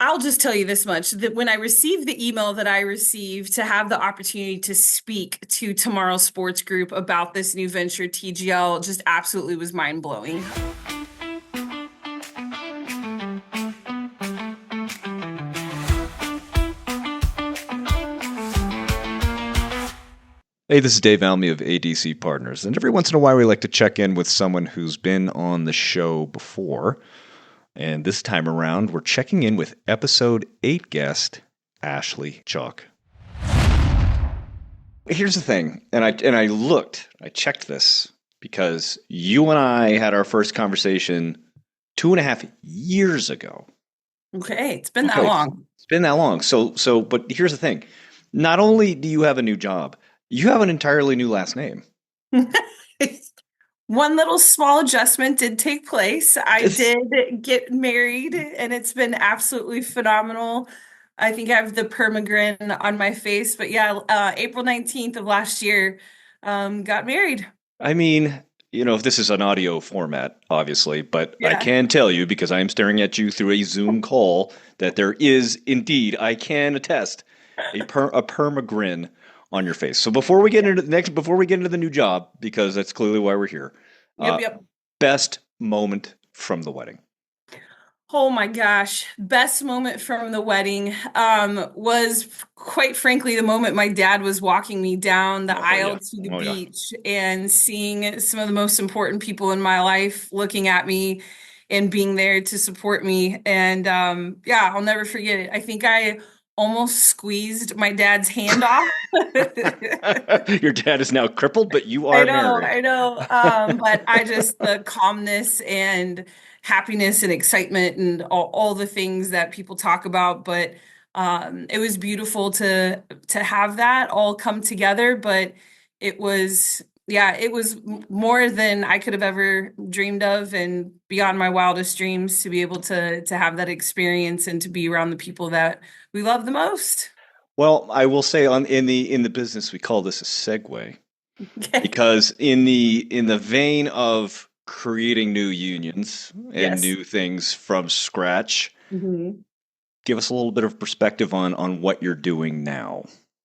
I'll just tell you this much that when I received the email that I received to have the opportunity to speak to Tomorrow Sports Group about this new venture, TGL, just absolutely was mind blowing. Hey, this is Dave Almy of ADC Partners, and every once in a while we like to check in with someone who's been on the show before. And this time around, we're checking in with episode 8 guest Ashley Chalk. Here's the thing, I checked this because you and I had our first conversation 2.5 years ago. Okay, it's been that Okay, long. it's been that long. But here's the thing: not only do you have a new job, you have an entirely new last name. One little small adjustment did take place. I This did get married, and it's been absolutely phenomenal. I think I have the permagrin on my face, but yeah, April 19th of last year, got married. I mean, if this is an audio format, obviously, but I Yeah. can tell you because I am staring at you through a Zoom call that there is indeed, I can attest, a permagrin on your face. So before we get into the new job, because that's clearly why we're here, Yep, uh, yep. best moment from the wedding. Oh my gosh. Best moment from the wedding was quite frankly the moment my dad was walking me down the Oh yeah, aisle to the oh yeah. beach and seeing some of the most important people in my life looking at me and being there to support me. And yeah, I'll never forget it. I think I almost squeezed my dad's hand off. Your dad is now crippled, but you I are know, married. I know. But I just the calmness and happiness and excitement and all the things that people talk about. But it was beautiful to have that all come together. But it was, yeah, it was more than I could have ever dreamed of and beyond my wildest dreams to be able to have that experience and to be around the people that we love the most. Well, I will say in the business we call this a segue Okay. because in the vein of creating new unions and Yes. new things from scratch, Mhm. give us a little bit of perspective on what you're doing now.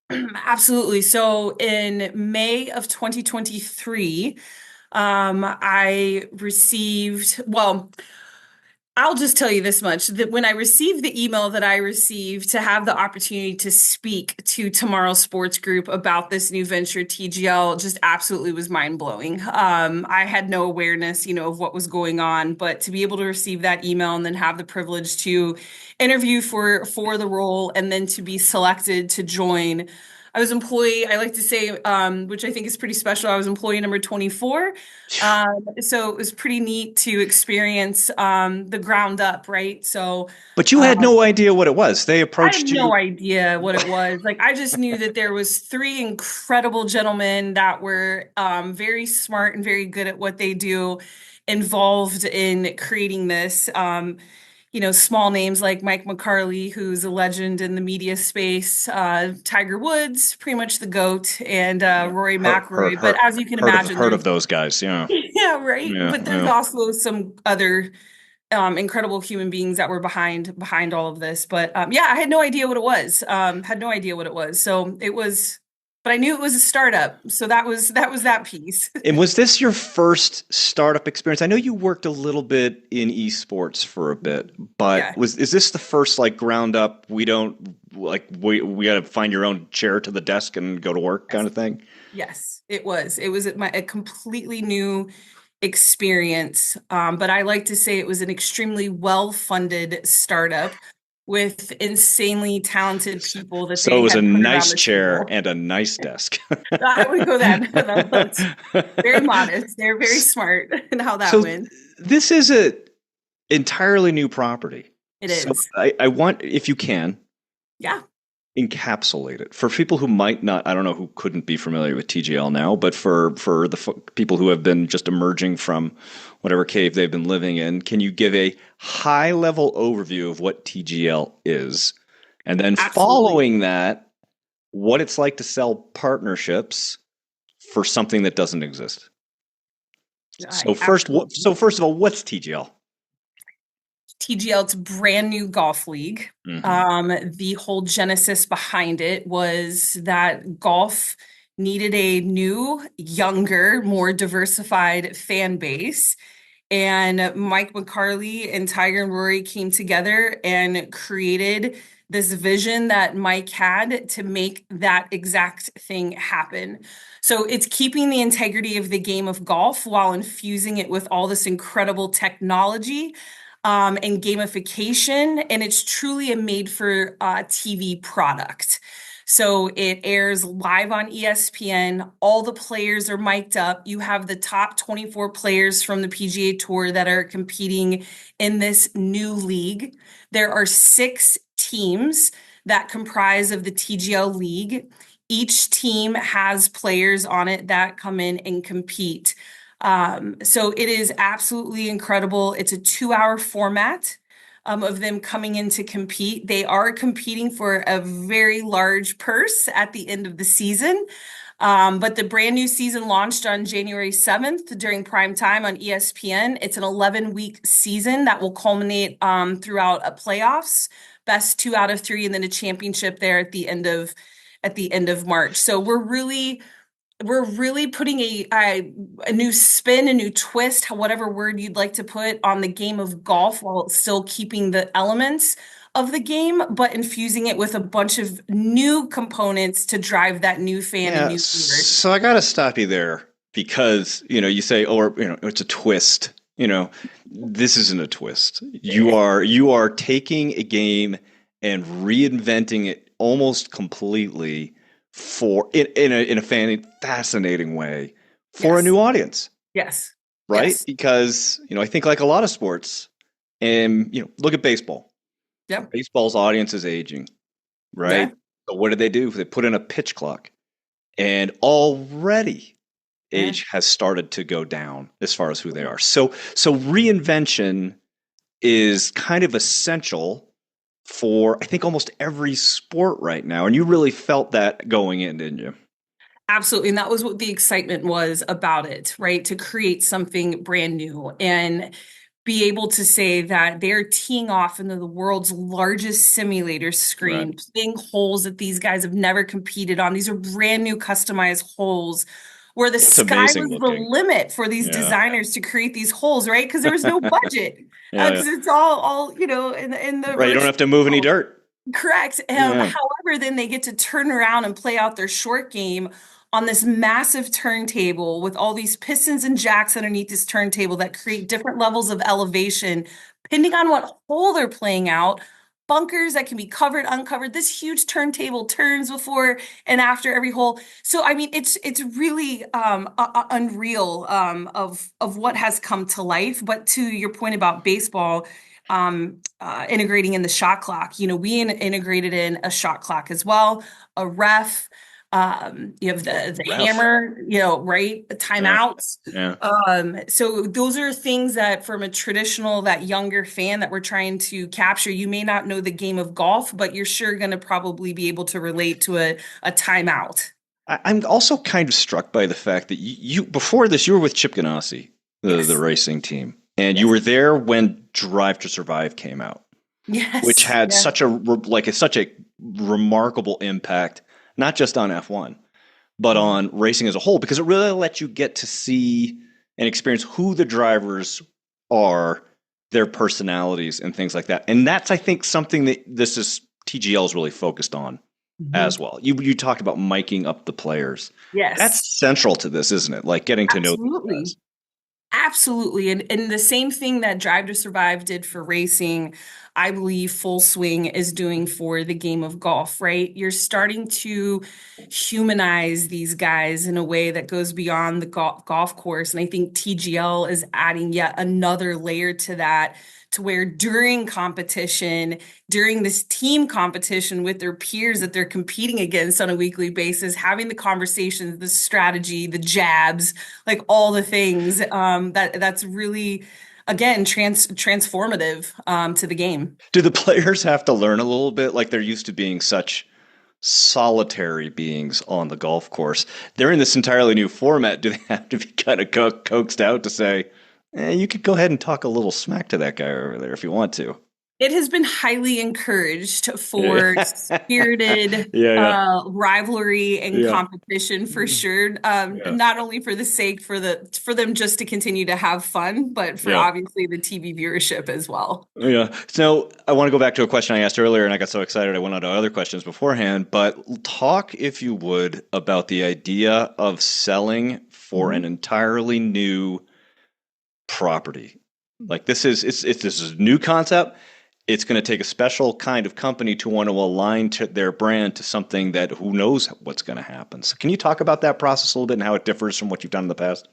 Absolutely. So in May of 2023, I received, well, I'll just tell you this much that when I received the email that I received to have the opportunity to speak to Tomorrow Sports Group about this new venture, TGL, just absolutely was mind blowing. I had no awareness, of what was going on, but to be able to receive that email and then have the privilege to interview for the role and then to be selected to join. I was employee, I like to say, which I think is pretty special. I was employee number 24. So it was pretty neat to experience the ground up, right? So But you had um, no idea what it was. They I had approached no you. idea what it was. Like I just knew that there was three incredible gentlemen that were very smart and very good at what they do, involved in creating this. Small names like Mike McCarley, who's a legend in the media space, Tiger Woods, pretty much the GOAT, and Yeah, Rory heard heard McIlroy. But heard as you can heard of imagine, heard of there's those guys. Yeah, yeah, right. yeah, But there's yeah. also some other incredible human beings that were behind all of this. But yeah, I had no idea what it was. Had no idea what it was. So it was, but I knew it was a startup. So that was that piece. And was this your first startup experience? I know you worked a little bit in esports for a bit, but Yeah. is this the first like ground up? We don't like we got to find your own chair to the desk and go to work kind Yes. of thing. Yes, it was. It was a completely new experience. But I like to say it was an extremely well-funded startup with insanely talented people that So it they was a had put around nice the chair table. and a nice desk. I would go that. That's very modest. They're very smart in how that So went. this is a entirely new property. It So is. I want, if you can, Yeah, encapsulate it for people who might not. I don't know who couldn't be familiar with TGL now, but for the people who have been just emerging from whatever cave they've been living in, can you give a high level overview of what TGL is, and then absolutely. following that, what it's like to sell partnerships for something that doesn't exist? So I absolutely. first of all, what's TGL? TGL, it's a brand new golf league. Hmm. The whole genesis behind it was that golf needed a new, younger, more diversified fan base. And Mike McCarley and Tiger and Rory came together and created this vision that Mike had to make that exact thing happen. So it's keeping the integrity of the game of golf while infusing it with all this incredible technology and gamification. And it's truly a made for TV product. So it airs live on ESPN. All the players are mic'd up. You have the top 24 players from the PGA Tour that are competing in this new league. There are 6 teams that comprise of the TGL League. Each team has players on it that come in and compete. So it is absolutely incredible. It's a 2-hour format of them coming in to compete. They are competing for a very large purse at the end of the season. But the brand new season launched on January 7th during prime time on ESPN. It's an 11-week season that will culminate throughout a playoffs, best 2 out of 3, and then a championship there at the end of March. So we're really putting a new spin, a new twist, whatever word you'd like to put on the game of golf while still keeping the elements of the game, but infusing it with a bunch of new components to drive that new fan and Yeah, new viewer. so I got to stop you there because, you say, or, it's a twist. This isn't a twist. You are taking a game and reinventing it almost completely for in a fascinating way for a Yes, new audience, yes, right? yes. Because, I think like a lot of sports, and, look at baseball. Yep. Baseball's audience is aging, Yeah. right? So what do? They put in a pitch clock. And already Yeah. age has started to go down as far as who they are. So reinvention is kind of essential for I think almost every sport right now. And you really felt that going in, didn't you? Absolutely. And that was what the excitement was about it, right? To create something brand new and be able to say that they're teeing off into the world's largest simulator Right. screen, playing holes that these guys have never competed on. These are brand new customized holes where the It's sky amazing was the looking. limit for these Yeah. designers to create these holes, right? Because there was no budget. Yeah, yeah. Because it's all in the Right. You don't have virtual to move any world. dirt. Correct. Yeah. However, then they get to turn around and play out their short game on this massive turntable with all these pistons and jacks underneath this turntable that create different levels of elevation, depending on what hole they're playing out. Bunkers that can be covered, uncovered. This huge turntable turns before and after every hole. So I mean, it's really unreal of what has come to life. But to your point about baseball, integrating in the shot clock. We integrated in a shot clock as well, a ref. You have Oh, the ref. hammer, right? Yeah. Timeouts. Yeah. So those are things that from a traditional, that younger fan that we're trying to capture, you may not know the game of golf, but you're sure going to probably be able to relate to a timeout. I'm also kind of struck by the fact that you before this you were with Chip Ganassi, the Yes. racing team, and you Yes. were there when Drive to Survive came out, which Yes. had Yeah. such a remarkable impact, not just on F1, but Mhm. on racing as a whole, because it really let you get to see and experience who the drivers are, their personalities, and things like that. And that's I think something that this is TGL is really focused on as Mhm. well. You talked about miking up the players. Yes. That's central to this, isn't it? Like getting to know these Absolutely. guys. Absolutely. And the same thing that Drive to Survive did for racing, I believe Full Swing is doing for the game of golf, right? You're starting to humanize these guys in a way that goes beyond the golf course. And I think TGL is adding yet another layer to that, to where during competition, during this team competition with their peers that they're competing against on a weekly basis, having the conversations, the strategy, the jabs, like all the things that's really again transformative to the game. Do the players have to learn a little bit? Like they're used to being such solitary beings on the golf course. They're in this entirely new format. Do they have to be kind of coaxed out to say, You could go ahead and talk a little smack to that guy over there if you want to. It has been highly encouraged Yeah, for spirited yeah, rivalry and yeah, competition for sure. yeah, Not only for the sake for them just to continue to have fun, but for yeah. obviously the TV viewership as well. Yeah. So I want to go back to a question I asked earlier, and I got so excited I went on to other questions beforehand. But talk, if you would, about the idea of selling for an Mhm. entirely new property. Like this is a new concept. It's going to take a special kind of company to want to align to their brand to something that who knows what's going to happen. So can you talk about that process a little bit and how it differs from what you've done in the past?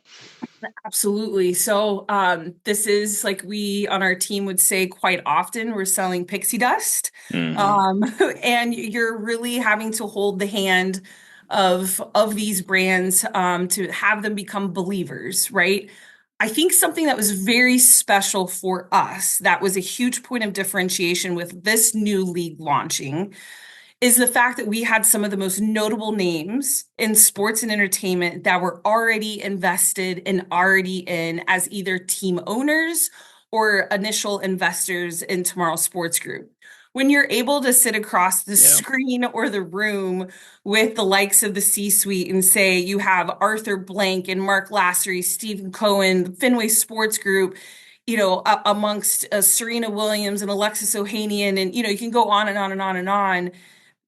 Absolutely. So, this is like we on our team would say quite often, we're selling pixie dust. Hmm. Um, and you're really having to hold the hand of these brands to have them become believers, right? I think something that was very special for us, that was a huge point of differentiation with this new league launching, is the fact that we had some of the most notable names in sports and entertainment that were already invested and already in as either team owners or initial investors in Tomorrow Sports Group. When you're able to sit across the Yeah. screen or the room with the likes of the C-suite and say you have Arthur Blank and Mark Lassery, Stephen Cohen, Fenway Sports Group, amongst Serena Williams and Alexis Ohanian, and you can go on and on and on and on.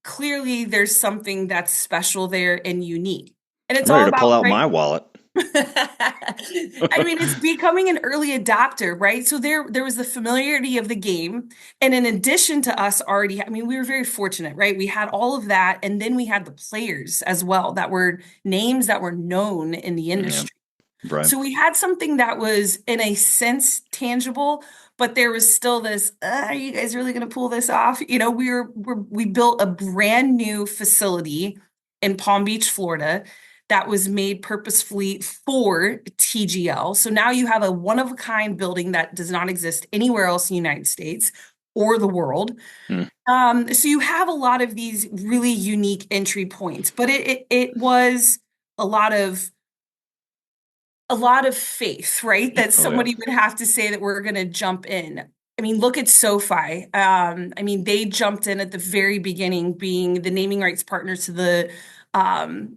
Clearly there's something that's special there and unique. And it's I'm ready all to pull about, out right? my wallet. I mean, it's becoming an early adopter, right? So there was the familiarity of the game. And in addition to us already, I mean, we were very fortunate, right? We had all of that, and then we had the players as well that were names that were known in the Yeah. industry. Right. So we had something that was, in a sense, tangible, but there was still this, are you guys really going to pull this off? We built a brand new facility in Palm Beach, Florida, that was made purposefully for TGL. So now you have a one of a kind building that does not exist anywhere else in the United States or the world. Mm. So you have a lot of these really unique entry points, but it was a lot of a lot of faith, right? That Oh yeah. somebody would have to say that we're going to jump in. I mean, look at SoFi. I mean, they jumped in at the very beginning, being the naming rights partner to the um,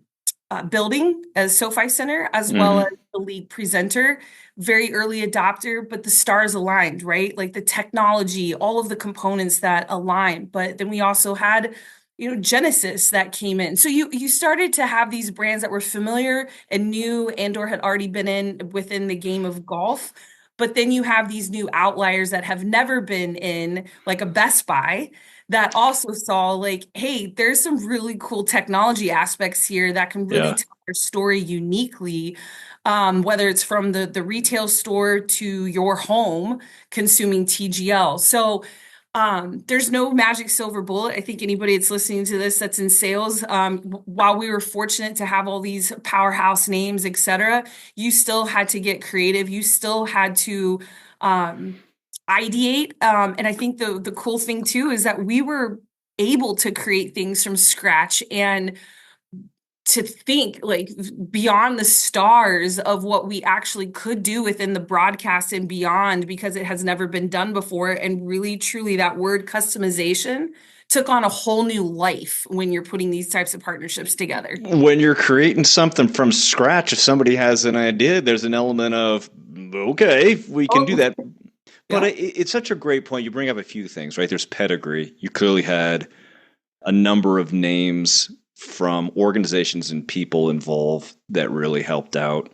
building as SoFi Center, as well as Hmm. the lead presenter. Very early adopter, but the stars aligned, right? Like the technology, all of the components that align. But then we also had Genesis that came in. So you started to have these brands that were familiar and new and or had already been in within the game of golf. But then you have these new outliers that have never been in, like a Best Buy, that also saw like, hey, there's some really cool technology aspects here that can really Yeah. tell your story uniquely. Whether it's from the retail store to your home consuming TGL. So there's no magic silver bullet. I think anybody that's listening to this that's in sales, while we were fortunate to have all these powerhouse names, et cetera, you still had to get creative. You still had to um, ideate. And I think the cool thing too is that we were able to create things from scratch and to think like beyond the stars of what we actually could do within the broadcast and beyond because it has never been done before. And really, truly, that word customization took on a whole new life when you're putting these types of partnerships together. When you're creating something from scratch, if somebody has an idea, there's an element of, okay, we can do Oh, that. But yeah. it's such a great point. You bring up a few things, right? There's pedigree. You clearly had a number of names from organizations and people involved that really helped out.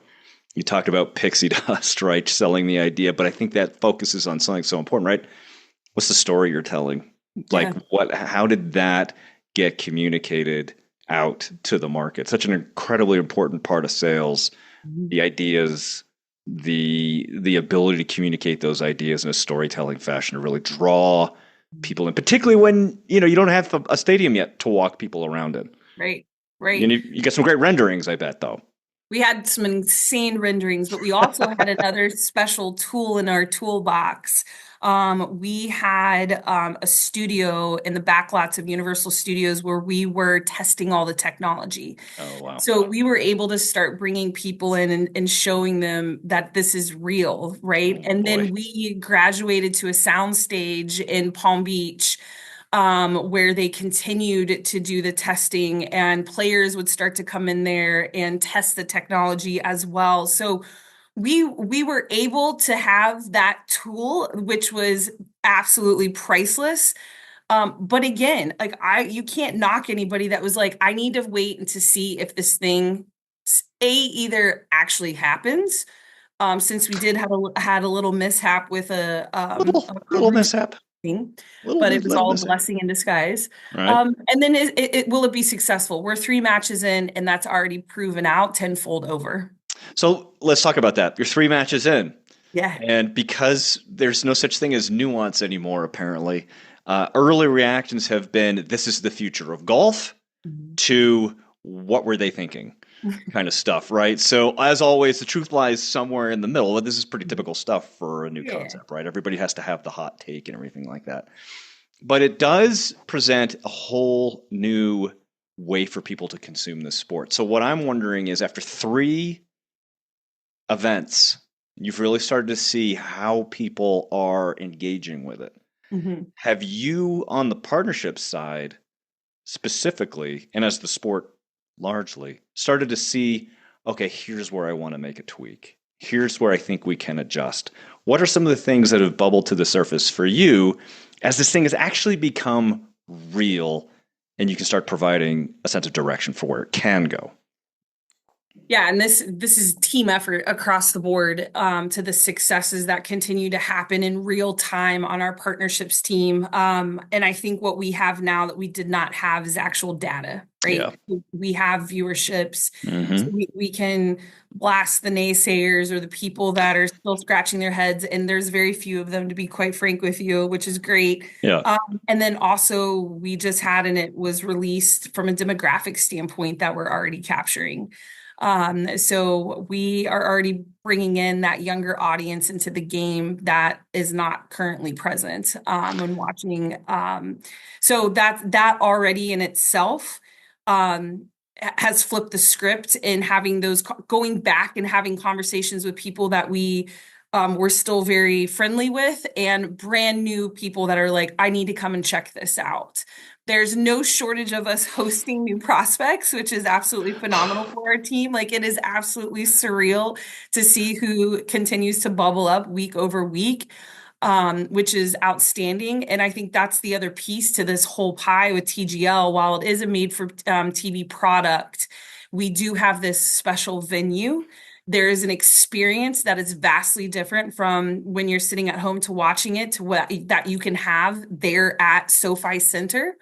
You talked about pixie dust, right? Selling the idea, but I think that focuses on something so important, right? What's the story you're telling? Like Yeah. how did that get communicated out to the market? Such an incredibly important part of sales, Mhm. the ideas, the ability to communicate those ideas in a storytelling fashion to really draw people in, particularly when you don't have a stadium yet to walk people around in. Right. Right. You get some great renderings, I bet, though. We had some insane renderings, but we also had another special tool in our toolbox We had a studio in the backlots of Universal Studios where we were testing all the technology. Oh, wow. So we were able to start bringing people in and showing them that this is real, right? Oh, And boy. then we graduated to a sound stage in Palm Beach, where they continued to do the testing, and players would start to come in there and test the technology as well. So we were able to have that tool, which was absolutely priceless. But again, like you can't knock anybody that was like, I need to wait and to see if this thing either actually happens. Since we did have had a little mishap with a Little roof mishap. thing, Little, but it was little all a mishap. blessing in disguise. Right. And then will it be successful? We're 3 matches in, and that's already proven out tenfold over. So let's talk about that. You're 3 matches in. Yeah. And because there's no such thing as nuance anymore, apparently, early reactions have been this is the future of golf Mhm. to what were they thinking kind of stuff, right? So, as always, the truth lies somewhere in the middle. But this is pretty typical stuff for a new Yeah. concept, right? Everybody has to have the hot take and everything like that. But it does present a whole new way for people to consume this sport. So, what I'm wondering is after 3 events, you've really started to see how people are engaging with it. Mhm. Have you, on the partnership side specifically, and as the sport largely, started to see, okay, here's where I want to make a tweak. Here's where I think we can adjust. What are some of the things that have bubbled to the surface for you as this thing has actually become real and you can start providing a sense of direction for where it can go? Yeah, and this is team effort across the board, to the successes that continue to happen in real time on our partnerships team. And I think what we have now that we did not have is actual data, Yeah. right? We have viewerships, so Mm-hmm. we can blast the naysayers or the people that are still scratching their heads, and there's very few of them, to be quite frank with you, which is great. Yeah. And then also we just had, and it was released from a demographic standpoint that we're already capturing. So we are already bringing in that younger audience into the game that is not currently present, when watching. So that already in itself, has flipped the script in having those going back and having conversations with people that we're still very friendly with, and brand new people that are like, I need to come and check this out. There's no shortage of us hosting new prospects, which is absolutely phenomenal for our team. Like, it is absolutely surreal to see who continues to bubble up week over week, which is outstanding. And I think that's the other piece to this whole pie with TGL. While it is a made for TV product, we do have this special venue. There is an experience that is vastly different from when you're sitting at home to watching it to what that you can have there at SoFi Center.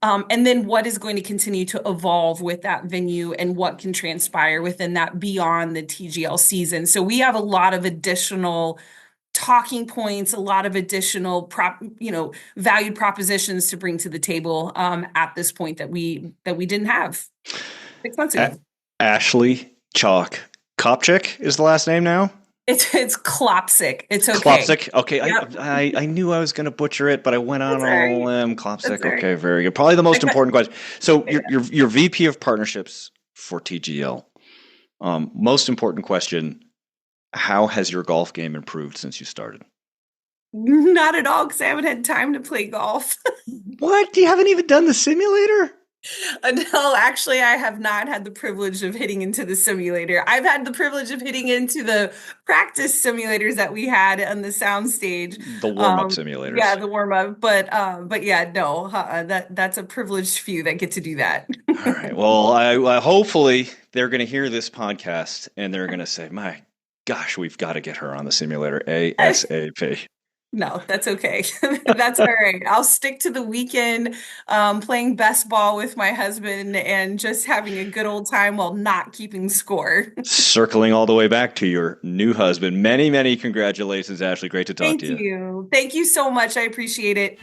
And then what is going to continue to evolve with that venue and what can transpire within that beyond the TGL season. So we have a lot of additional talking points, a lot of additional valued propositions to bring to the table, at this point that we didn't have 6 months A- ago. Ashley Chalk Kopchik is the last name now. It's Klopsic. It's okay. Klopsic. Okay, Yep. I knew I was going to butcher it, but I went out That's on all a right. limb. That's Klopsic. all Okay, right. very good. Probably the most Okay. important question. So Yeah. you're VP of partnerships for TGL. Most important question: how has your golf game improved since you started? Not at all, because I haven't had time to play golf. What? You haven't even done the simulator? No, actually, I have not had the privilege of hitting into the simulator. I've had the privilege of hitting into the practice simulators that we had on the soundstage. The warm-up Yeah, simulators. the warm up. But yeah, no, that's a privileged few that get to do that. All right. Well, I hopefully they're going to hear this podcast and they're going to say, "My gosh, we've got to get her on the simulator ASAP." No, that's okay. That's all right. I'll stick to the weekend, playing best ball with my husband and just having a good old time while not keeping score. Circling all the way back to your new husband. Many, many congratulations, Ashley. Great to talk Thank to you. you. Thank you so much. I appreciate it.